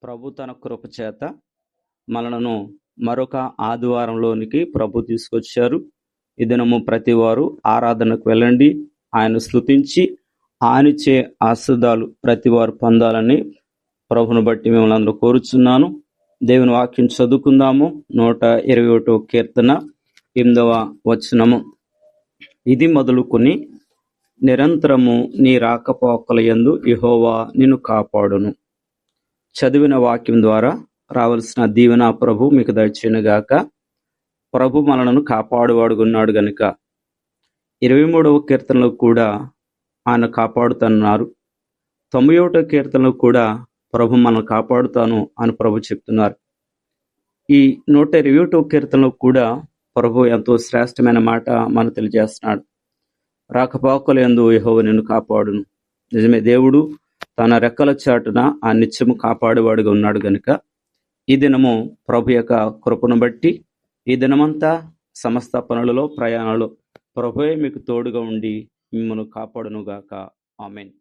ప్రభు తన కృప చేత మనలను మరొక ఆదివారంలోనికి ప్రభు తీసుకొచ్చారు. ఈ దినము ప్రతి వారు ఆరాధనకు వెళ్ళండి, ఆయన స్తుతించి ఆయనచే ఆశీర్వాదాలు ప్రతి వారు పొందాలని ప్రభును బట్టి మిమ్మల్ని అందరూ కోరుచున్నాను. దేవుని వాక్యం చదువుకుందాము. 121వ కీర్తన 8వ వచనము. ఇది మొదలుకొని నిరంతరము నీ రాకపోకల యందు యెహోవా నిన్ను కాపాడును. చదివిన వాక్యం ద్వారా రావలసిన దీవెన ప్రభు మీకు దయచేయునుగాక. ప్రభు మనలను కాపాడువాడుగున్నాడు గనుక 23వ కీర్తనలో కూడా ఆయన కాపాడుతున్నారు. 91వ కీర్తనలో కూడా ప్రభు మనల్ని కాపాడుతాను అని ప్రభు చెప్తున్నారు. ఈ 121వ కీర్తనలో కూడా ప్రభు ఎంతో శ్రేష్టమైన మాట మనకు తెలియజేస్తున్నాడు. రాకపోకల యందు యెహోవా నిన్ను కాపాడును. నిజమే, దేవుడు తన రెక్కల చాటున ఆ నిత్యము కాపాడేవాడుగా ఉన్నాడు గనుక ఈ దినము ప్రభు యొక్క కృపను బట్టి ఈ దినమంతా సమస్త పనులలో ప్రయాణాలు ప్రభువే మీకు తోడుగా ఉండి మిమ్మల్ని కాపాడునుగాక. ఆమేన్.